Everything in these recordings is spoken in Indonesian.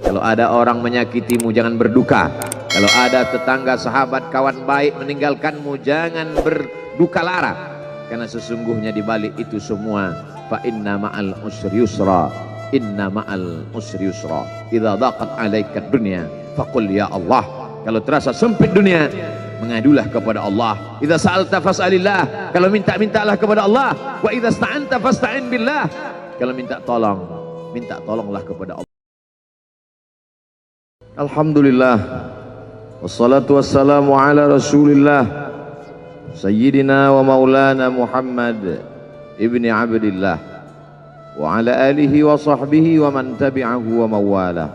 Kalau ada orang menyakitimu, jangan berduka. Kalau ada tetangga, sahabat, kawan baik meninggalkanmu, jangan berduka lara. Karena sesungguhnya di balik itu semua, fa inna ma'al usri yusra, inna ma'al usri yusra. Idza daqat 'alaika dunya faqul ya Allah. Kalau terasa sempit dunia, mengadulah kepada Allah. Idza sa'alta fas'alillah. Kalau minta-mintalah kepada Allah. Wa idza sta'anta fasta'in billah. Kalau minta tolong, minta tolonglah kepada Allah. Alhamdulillah, wassalatu wassalamu ala rasulillah Sayyidina wa maulana Muhammad ibni Abdillah wa ala alihi wa sahbihi wa man tabi'ahu wa mawala.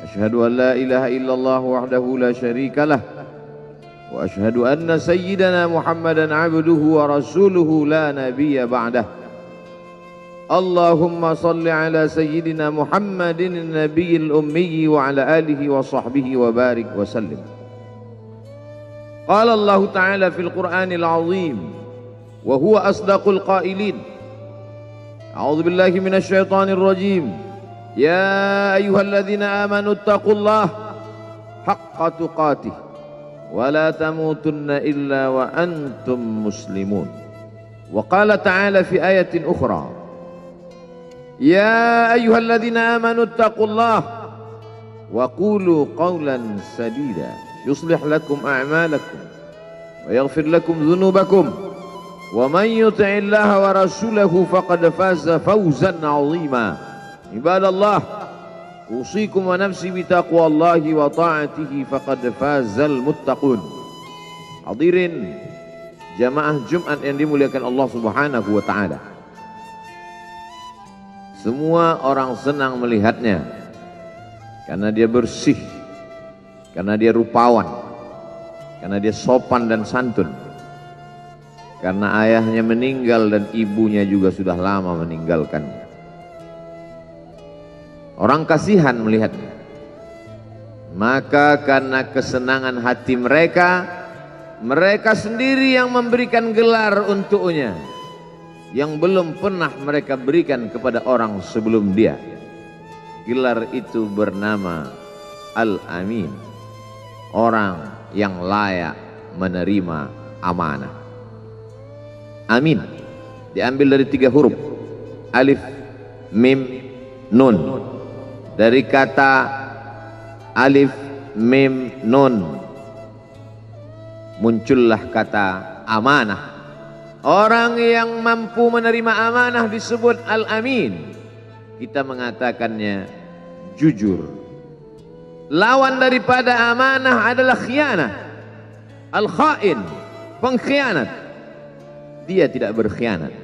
Ashhadu an la ilaha illallah wahdahu la syarika lah wa ashhadu anna sayyidana Muhammadan abduhu wa rasuluhu la nabiyya ba'dah. Allahumma salli ala sayyidina Muhammadin nabiyil ummi wa ala alihi wa sahbihi wa barik wa sallim. Qala Allah Ta'ala fil Qur'anil azim wa huwa asdaqul qailin. A'udzu billahi minasy syaithanir rajim. Ya ayyuhalladzina amanu taqullaha haqqa tuqatih wa la tamutunna illa wa antum muslimun. Wa qala ta'ala fi ayatin ukhra. Ya ayyuhalladzina amanu taqullaha wa qulu qawlan sadida yuslih lakum a'malakum wa yaghfir lakum dhunubakum wa man yuti'illaha wa rasulahu faqad faza fawzan 'azima. Ibadallah, usikum wa nafsi bitaqwallahi wa ta'atihi faqad fazal muttaqun. Hadirin jamaah Jumat yang dimuliakan Allah Subhanahu wa taala. Semua orang senang melihatnya karena dia bersih, karena dia rupawan, karena dia sopan dan santun, karena ayahnya meninggal dan ibunya juga sudah lama meninggalkannya. Orang kasihan melihatnya, maka karena kesenangan hati mereka, mereka sendiri yang memberikan gelar untuknya yang belum pernah mereka berikan kepada orang sebelum dia. Gelar itu bernama Al-Amin, orang yang layak menerima amanah. Amin diambil dari 3 huruf, alif, mim, nun. Dari kata alif, mim, nun muncullah kata amanah. Orang yang mampu menerima amanah disebut Al-Amin. Kita mengatakannya jujur. Lawan daripada amanah adalah khianah. Al-Khain, pengkhianat. Dia tidak berkhianat.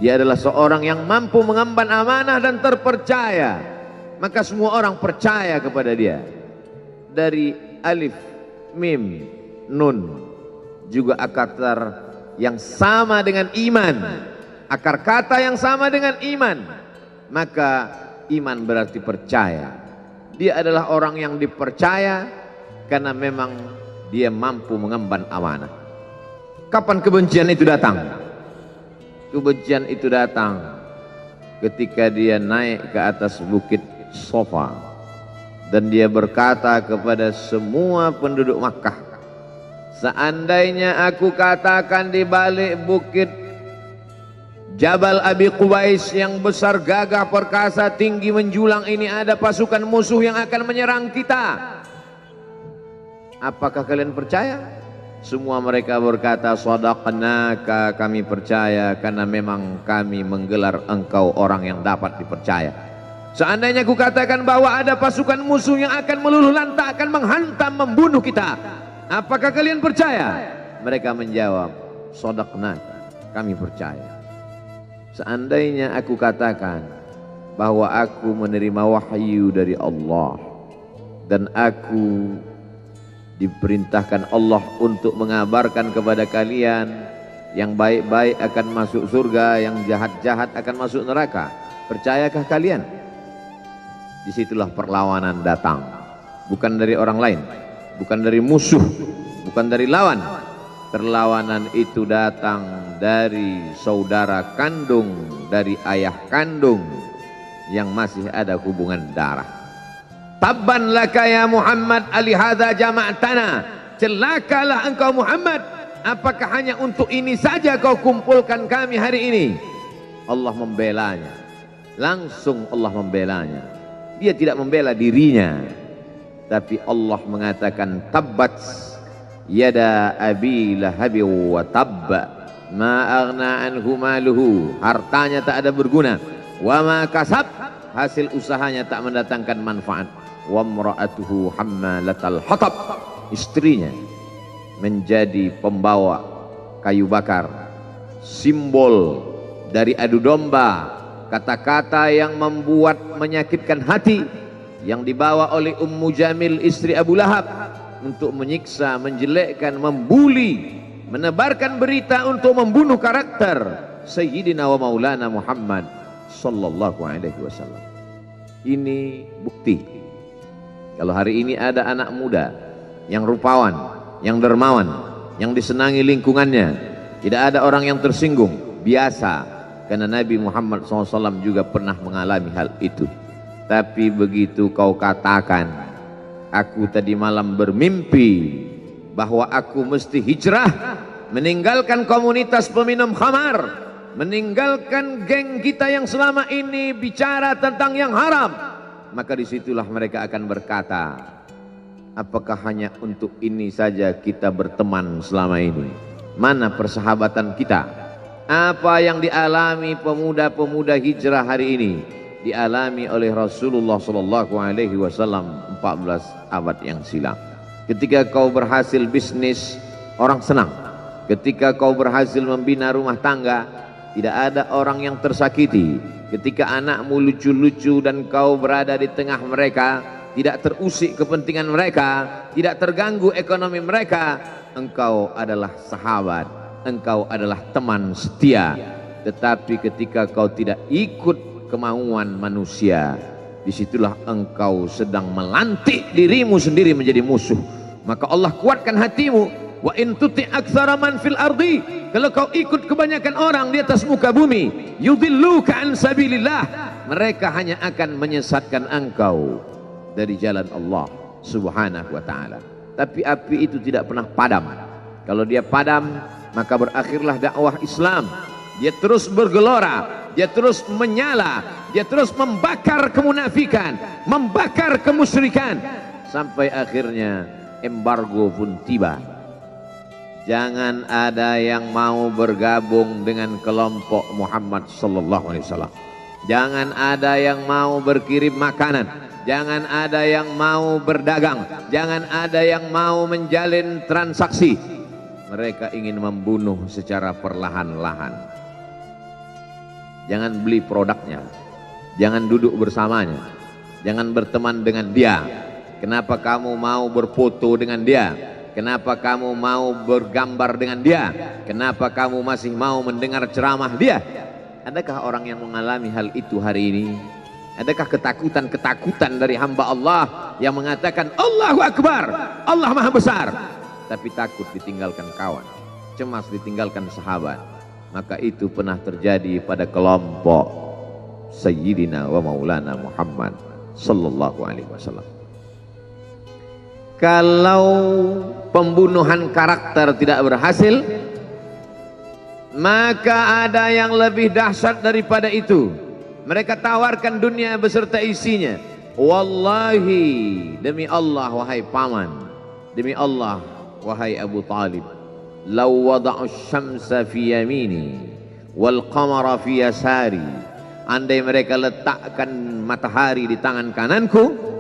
Dia adalah seorang yang mampu mengemban amanah dan terpercaya. Maka semua orang percaya kepada dia. Dari alif, mim, nun, juga akar yang sama dengan iman, akar kata yang sama dengan iman, maka iman berarti percaya. Dia adalah orang yang dipercaya karena memang dia mampu mengemban amanah. Kapan kebencian itu datang? Kebencian itu datang ketika dia naik ke atas bukit Safa dan dia berkata kepada semua penduduk Makkah, seandainya aku katakan di balik bukit Jabal Abi Qubais yang besar, gagah, perkasa, tinggi, menjulang ini ada pasukan musuh yang akan menyerang kita, apakah kalian percaya? Semua mereka berkata, shadaqnaka, kami percaya karena memang kami menggelar engkau orang yang dapat dipercaya. Seandainya aku katakan bahwa ada pasukan musuh yang akan meluluh lantakkan, menghantam, membunuh kita, apakah kalian percaya? Mereka menjawab, shadaqnaka, kami percaya. Seandainya aku katakan bahwa aku menerima wahyu dari Allah dan aku diperintahkan Allah untuk mengabarkan kepada kalian yang baik-baik akan masuk surga, yang jahat-jahat akan masuk neraka, percayakah kalian? Disitulah perlawanan datang, bukan dari orang lain, bukan dari musuh, bukan dari lawan. Perlawanan itu datang dari saudara kandung, dari ayah kandung, yang masih ada hubungan darah. Tabban laka ya Muhammad alihadza jama'tana, celakalah engkau Muhammad, apakah hanya untuk ini saja kau kumpulkan kami hari ini? Allah membelanya, langsung Allah membelanya. Dia tidak membela dirinya, tapi Allah mengatakan tabbat yada abi lahabi wa tabba ma aghna anhu maluhu, hartanya tak ada berguna, wa ma kasab, hasil usahanya tak mendatangkan manfaat, wa imra'atuhu hammalatal hatab, istrinya menjadi pembawa kayu bakar, simbol dari adu domba, kata-kata yang membuat menyakitkan hati yang dibawa oleh Ummu Jamil istri Abu Lahab untuk menyiksa, menjelekkan, membuli, menebarkan berita untuk membunuh karakter Sayyidina wa Maulana Muhammad sallallahu alaihi wasallam. Ini bukti kalau hari ini ada anak muda yang rupawan, yang dermawan, yang disenangi lingkungannya, tidak ada orang yang tersinggung, biasa, karena Nabi Muhammad SAW juga pernah mengalami hal itu. Tapi begitu kau katakan, aku tadi malam bermimpi bahwa aku mesti hijrah, meninggalkan komunitas peminum khamar, meninggalkan geng kita yang selama ini bicara tentang yang haram, maka disitulah mereka akan berkata, apakah hanya untuk ini saja kita berteman selama ini? Mana persahabatan kita? Apa yang dialami pemuda-pemuda hijrah hari ini dialami oleh Rasulullah sallallahu alaihi wasallam 14 abad yang silam. Ketika kau berhasil bisnis, orang senang. Ketika kau berhasil membina rumah tangga, tidak ada orang yang tersakiti. Ketika anakmu lucu-lucu dan kau berada di tengah mereka, tidak terusik kepentingan mereka, tidak terganggu ekonomi mereka, engkau adalah sahabat, engkau adalah teman setia. Tetapi ketika kau tidak ikut kemauan manusia, disitulah engkau sedang melantik dirimu sendiri menjadi musuh. Maka Allah kuatkan hatimu. Wa in tuti aktsara man fil ardi, kalau kau ikut kebanyakan orang di atas muka bumi, yudilluka an sabilillah, mereka hanya akan menyesatkan engkau dari jalan Allah subhanahu wa ta'ala. Tapi api itu tidak pernah padam. Kalau dia padam, maka berakhirlah dakwah Islam. Dia terus bergelora, dia terus menyala, dia terus membakar kemunafikan, membakar kemusyrikan, sampai akhirnya embargo pun tiba. Jangan ada yang mau bergabung dengan kelompok Muhammad sallallahu alaihi wasallam. Jangan ada yang mau berkirim makanan, jangan ada yang mau berdagang, jangan ada yang mau menjalin transaksi. Mereka ingin membunuh secara perlahan-lahan. Jangan beli produknya, jangan duduk bersamanya, jangan berteman dengan dia. Kenapa kamu mau berfoto dengan dia? Kenapa kamu mau bergambar dengan dia? Kenapa kamu masih mau mendengar ceramah dia? Adakah orang yang mengalami hal itu hari ini? Adakah ketakutan-ketakutan dari hamba Allah yang mengatakan Allahu Akbar, Allah Maha Besar, tapi takut ditinggalkan kawan, cemas ditinggalkan sahabat? Maka itu pernah terjadi pada kelompok Sayyidina wa Maulana Muhammad sallallahu alaihi wasallam. Kalau pembunuhan karakter tidak berhasil, maka ada yang lebih dahsyat daripada itu. Mereka tawarkan dunia beserta isinya. Wallahi, demi Allah wahai paman, demi Allah wahai Abu Talib, law wada'u syamsa fi yamini wal qamara fi yasari, andai mereka letakkan matahari di tangan kananku,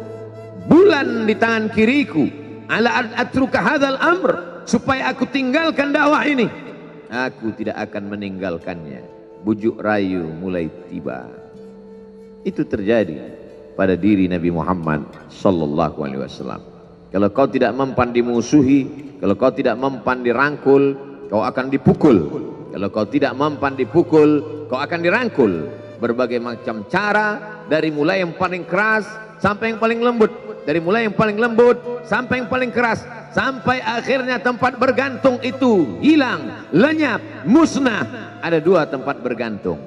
bulan di tangan kiriku, ala atruka hadzal amr, supaya aku tinggalkan dakwah ini, aku tidak akan meninggalkannya. Bujuk rayu mulai tiba. Itu terjadi pada diri Nabi Muhammad sallallahu alaihi wasallam. Kalau kau tidak mempan dimusuhi, kalau kau tidak mempan dirangkul, kau akan dipukul. Kalau kau tidak mempan dipukul, kau akan dirangkul. Berbagai macam cara, dari mulai yang paling keras sampai yang paling lembut, dari mulai yang paling lembut sampai yang paling keras, sampai akhirnya tempat bergantung itu hilang, lenyap, musnah. Ada dua tempat bergantung,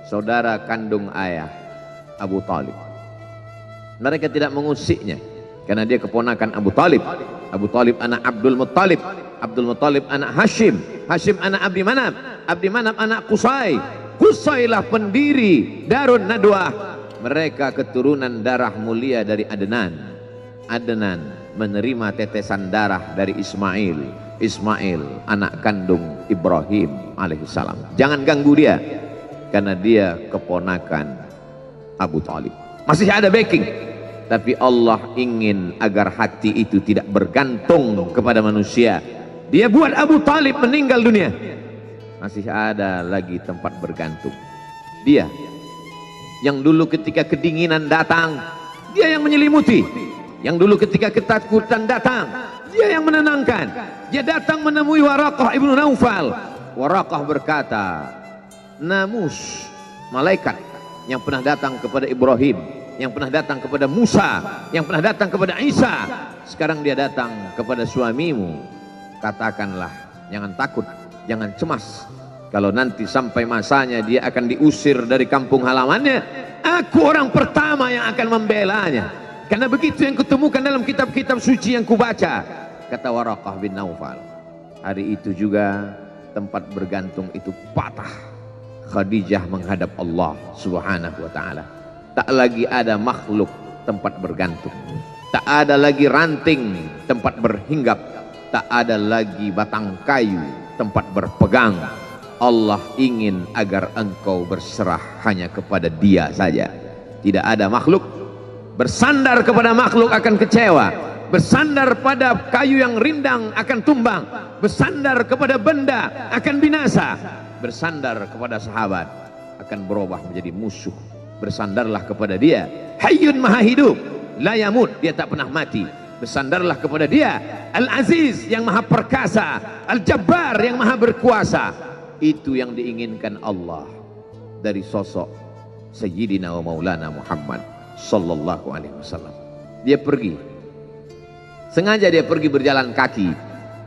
saudara kandung ayah Abu Talib. Mereka tidak mengusiknya karena dia keponakan Abu Talib. Abu Talib anak Abdul Muttalib, Abdul Muttalib anak Hashim, Hashim anak Abdi Manaf, Abdi Manaf anak Qusay, Qusaylah pendiri Darun Nadwah. Mereka keturunan darah mulia dari Adnan. Adnan menerima tetesan darah dari Ismail. Ismail anak kandung Ibrahim alaihissalam. Jangan ganggu dia karena dia keponakan Abu Talib. Masih ada backing, tapi Allah ingin agar hati itu tidak bergantung kepada manusia. Dia buat Abu Talib meninggal dunia, masih ada lagi tempat bergantung. Dia yang dulu ketika kedinginan datang, dia yang menyelimuti. Yang dulu ketika ketakutan datang, dia yang menenangkan. Dia datang menemui Waraqah ibnu Naufal. Waraqah berkata, Namus, malaikat yang pernah datang kepada Ibrahim, yang pernah datang kepada Musa, yang pernah datang kepada Isa, sekarang dia datang kepada suamimu. Katakanlah, jangan takut, jangan cemas. Kalau nanti sampai masanya dia akan diusir dari kampung halamannya, aku orang pertama yang akan membelanya. Karena begitu yang kutemukan dalam kitab-kitab suci yang kubaca, kata Waraqah bin Naufal. Hari itu juga tempat bergantung itu patah. Khadijah menghadap Allah subhanahu wa ta'ala. Tak lagi ada makhluk tempat bergantung, tak ada lagi ranting tempat berhinggap, tak ada lagi batang kayu tempat berpegang. Allah ingin agar engkau berserah hanya kepada Dia saja. Tidak ada makhluk. Bersandar kepada makhluk akan kecewa, bersandar pada kayu yang rindang akan tumbang, bersandar kepada benda akan binasa, bersandar kepada sahabat akan berubah menjadi musuh. Bersandarlah kepada Dia, Hayyun Maha Hidup, la yamut, Dia tak pernah mati. Bersandarlah kepada Dia, Al-Aziz yang Maha Perkasa, Al-Jabbar yang Maha Berkuasa. Itu yang diinginkan Allah dari sosok Sayyidina wa Maulana Muhammad sallallahu alaihi wasallam. Dia pergi, sengaja dia pergi berjalan kaki,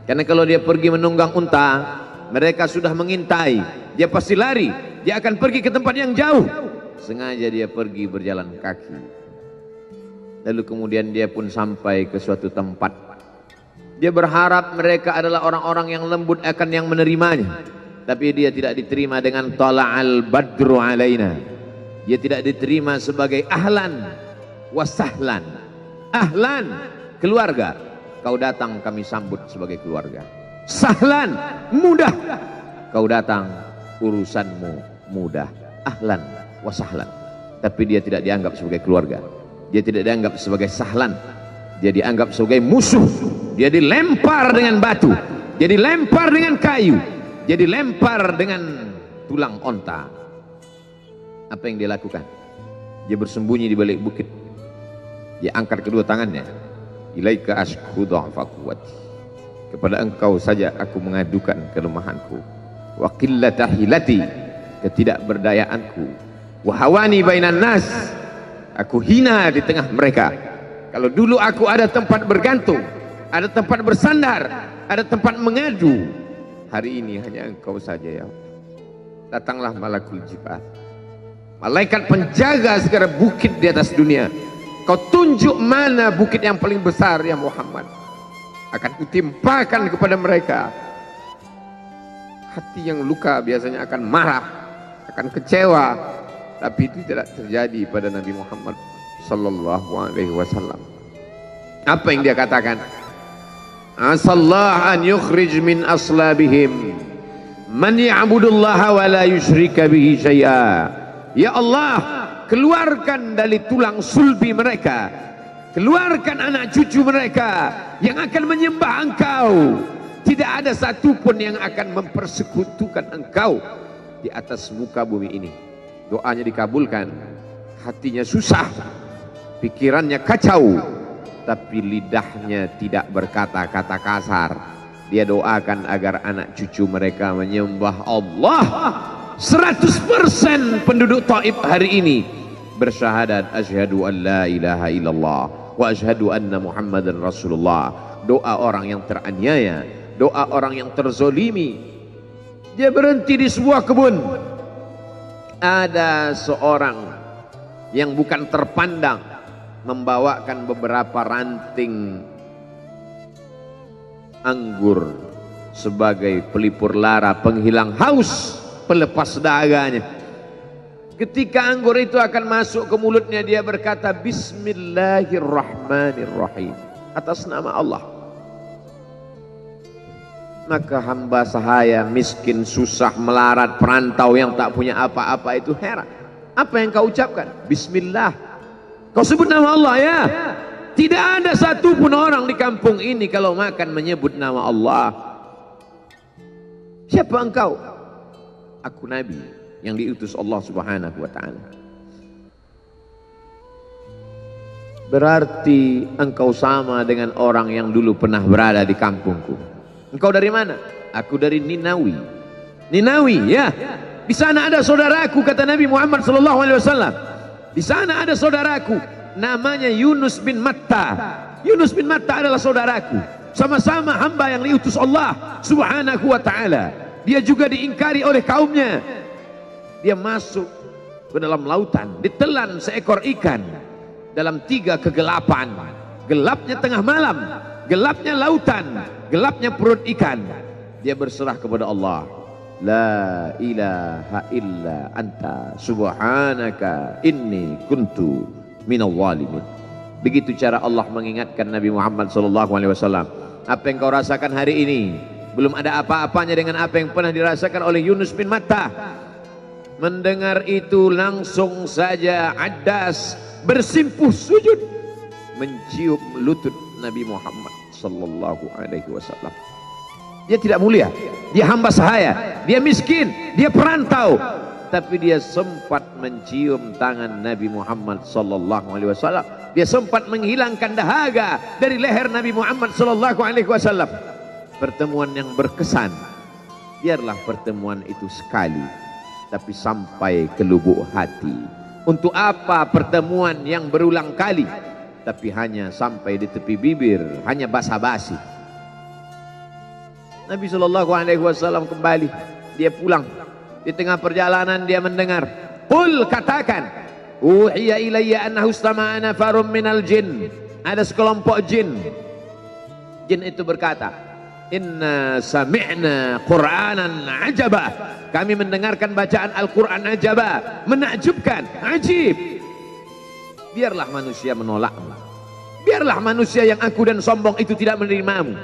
karena kalau dia pergi menunggang unta, mereka sudah mengintai, dia pasti lari, dia akan pergi ke tempat yang jauh. Sengaja dia pergi berjalan kaki. Lalu kemudian dia pun sampai ke suatu tempat. Dia berharap mereka adalah orang-orang yang lembut akan yang menerimanya. Tapi dia tidak diterima dengan tala'al badru alaina. Dia tidak diterima sebagai ahlan wasahlan. Ahlan, keluarga, kau datang kami sambut sebagai keluarga. Sahlan, mudah, kau datang urusanmu mudah. Ahlan wasahlan. Tapi dia tidak dianggap sebagai keluarga, dia tidak dianggap sebagai sahlan, dia dianggap sebagai musuh. Dia dilempar dengan batu, dia dilempar dengan kayu, dia dilempar dengan tulang onta. Apa yang dia lakukan? Dia bersembunyi di balik bukit, dia angkat kedua tangannya, ilaika ashku dha'fa quwwati, kepada engkau saja aku mengadukan kelemahanku, wa qillata hilati, ketidakberdayaanku, wa hawani bainan nas, aku hina di tengah mereka. Kalau dulu aku ada tempat bergantung, ada tempat bersandar, ada tempat mengadu, hari ini hanya engkau saja ya Allah. Datanglah malakul jibal, malaikat penjaga segala bukit di atas dunia. Kau tunjuk mana bukit yang paling besar ya Muhammad, akan kutimpakan kepada mereka. Hati yang luka biasanya akan marah, akan kecewa, tapi itu tidak terjadi pada Nabi Muhammad sallallahu alaihi wasallam. Apa yang dia katakan? Asallah an yukhrij min aslabihim man ya'budullaha wa la yusyrika bihi syai'a. Ya Allah, keluarkan dari tulang sulbi mereka, keluarkan anak cucu mereka yang akan menyembah engkau. Tidak ada satupun yang akan mempersekutukan engkau di atas muka bumi ini. Doanya dikabulkan, hatinya susah, pikirannya kacau, tapi lidahnya tidak berkata-kata kasar. Dia doakan agar anak cucu mereka menyembah Allah. 100% penduduk Taif hari ini bersyahadat asyhadu an la ilaha illallah wa asyhadu anna Muhammadan Rasulullah. Doa orang yang teraniaya, doa orang yang terzolimi. Dia berhenti di sebuah kebun. Ada seorang yang bukan terpandang, membawakan beberapa ranting anggur sebagai pelipur lara, penghilang haus, pelepas dahaganya. Ketika anggur itu akan masuk ke mulutnya, dia berkata Bismillahirrahmanirrahim, atas nama Allah. Maka hamba sahaya miskin, susah, melarat, perantau yang tak punya apa-apa itu heran. Apa yang kau ucapkan? Bismillah. Kau sebut nama Allah ya. Tidak ada satupun orang di kampung ini kalau makan menyebut nama Allah. Siapa engkau? Aku Nabi yang diutus Allah Subhanahu wa ta'ala. Berarti engkau sama dengan orang yang dulu pernah berada di kampungku. Engkau dari mana? Aku dari Ninawi. Ninawi ya. Di sana ada saudaraku, kata Nabi Muhammad SAW. Di sana ada saudaraku, namanya Yunus bin Matta. Yunus bin Matta adalah saudaraku. Sama-sama hamba yang diutus Allah Subhanahu wa ta'ala. Dia juga diingkari oleh kaumnya. Dia masuk ke dalam lautan, ditelan seekor ikan dalam 3 kegelapan. Gelapnya tengah malam, gelapnya lautan, gelapnya perut ikan. Dia berserah kepada Allah. La ilaha illa anta subhanaka inni kuntu minal zalimin. Begitu cara Allah mengingatkan Nabi Muhammad SAW. Apa yang kau rasakan hari ini belum ada apa-apanya dengan apa yang pernah dirasakan oleh Yunus bin Matta. Mendengar itu langsung saja Addas bersimpuh sujud mencium lutut Nabi Muhammad SAW. Dia tidak mulia, dia hamba sahaya, dia miskin, dia perantau, tapi dia sempat mencium tangan Nabi Muhammad SAW. Dia sempat menghilangkan dahaga dari leher Nabi Muhammad SAW. Pertemuan yang berkesan. Biarlah pertemuan itu sekali, tapi sampai ke lubuk hati. Untuk apa pertemuan yang berulang kali, tapi hanya sampai di tepi bibir, hanya basa-basi. Nabi SAW kembali, dia pulang. Di tengah perjalanan dia mendengar, qul, katakan, uhiya ilayya annahu istama'a nafarum minal jin. Ada sekelompok jin. Jin itu berkata, inna sami'na qur'anan ajaba. Kami mendengarkan bacaan Al-Quran ajaba, menakjubkan, ajib. Biarlah manusia menolakmu, biarlah manusia yang aku dan sombong itu tidak menerimamu,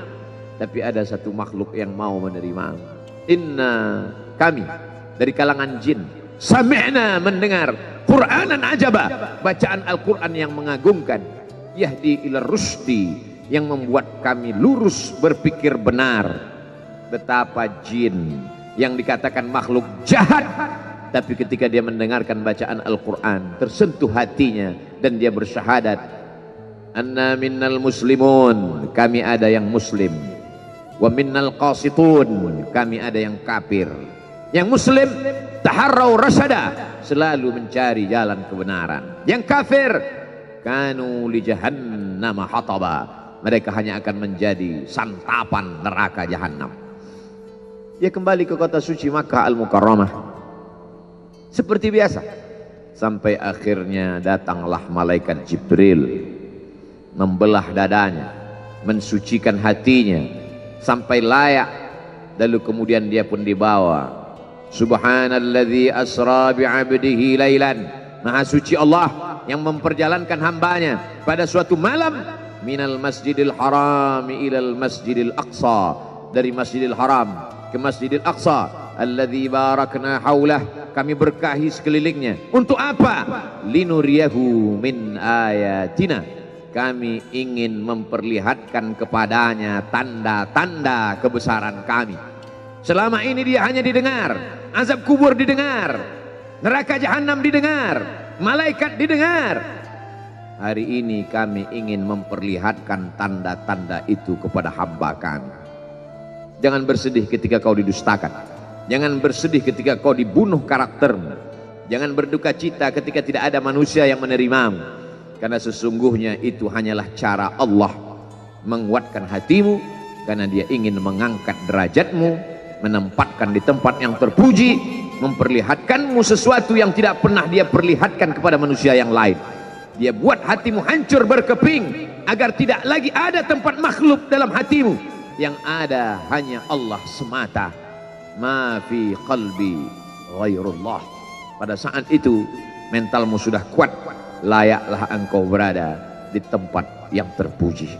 tapi ada satu makhluk yang mau menerimamu. Inna, kami dari kalangan jin, sami'na, mendengar, Qur'anan ajaba, bacaan Al-Quran yang mengagumkan, yahdi ila rusdi, yang membuat kami lurus berpikir benar. Betapa jin yang dikatakan makhluk jahat, tapi ketika dia mendengarkan bacaan Al-Quran tersentuh hatinya dan dia bersyahadat, anna minnal muslimun, kami ada yang muslim, wa minnal qasitun, kami ada yang kafir. Yang muslim taharrau rasyada, selalu mencari jalan kebenaran. Yang kafir kanu li jahannam hataba, mereka hanya akan menjadi santapan neraka jahanam. Dia kembali ke kota suci Makkah Al-Mukarramah seperti biasa, sampai akhirnya datanglah malaikat Jibril membelah dadanya, mensucikan hatinya sampai layak, lalu kemudian dia pun dibawa. Subhanalladzi asra bi'abdihi lailan, maha suci Allah yang memperjalankan hambanya pada suatu malam, minal masjidil haram ilal masjidil aqsa, dari masjidil haram ke masjidil aqsa, alladzi barakna haulah, kami berkahi sekelilingnya. Untuk apa? Linuriyahu min ayatina, kami ingin memperlihatkan kepadanya tanda-tanda kebesaran kami. Selama ini dia hanya didengar, azab kubur didengar, neraka jahanam didengar, malaikat didengar. Hari ini kami ingin memperlihatkan tanda-tanda itu kepada hamba kami. Jangan bersedih ketika kau didustakan, jangan bersedih ketika kau dibunuh karaktermu, jangan berduka cita ketika tidak ada manusia yang menerimamu, karena sesungguhnya itu hanyalah cara Allah menguatkan hatimu, karena dia ingin mengangkat derajatmu, menempatkan di tempat yang terpuji, memperlihatkanmu sesuatu yang tidak pernah dia perlihatkan kepada manusia yang lain. Dia buat hatimu hancur berkeping agar tidak lagi ada tempat makhluk dalam hatimu, yang ada hanya Allah semata. Ma fi qalbi ghairullah. Pada saat itu mentalmu sudah kuat, layaklah engkau berada di tempat yang terpuji.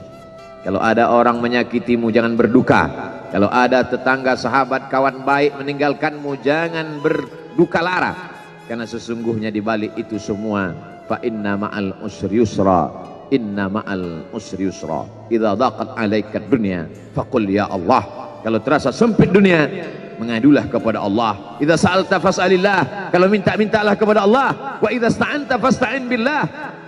Kalau ada orang menyakitimu, jangan berduka. Kalau ada tetangga, sahabat, kawan baik meninggalkanmu, jangan berduka lara, karena sesungguhnya di balik itu semua, fa inna ma'al usri yusra, inna ma'al usri yusra. Idza daqat 'alaika dunya faqul ya Allah. Kalau terasa sempit dunia, mengadulah kepada Allah. Idza sa'alta fas'alillah. Kalau minta-mintalah kepada Allah. Wa idza sta'anta fasta'in billah.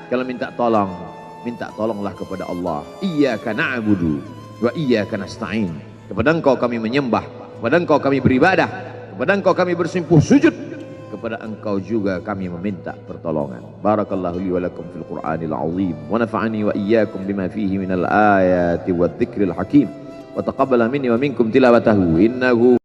Kalau minta tolong, minta tolonglah kepada Allah. Iyyaka na'budu wa iyyaka nasta'in. Kepada Engkau kami menyembah, kepada Engkau kami beribadah, kepada Engkau kami bersimpuh sujud, kepada Engkau juga kami meminta pertolongan. Barakallahu li wa lakum fil Qur'anil azim wa nafa'ani wa iyyakum bima fihi minal ayati wadh-dhikril hakim wa taqabbala minni wa minkum tilawatahu innahu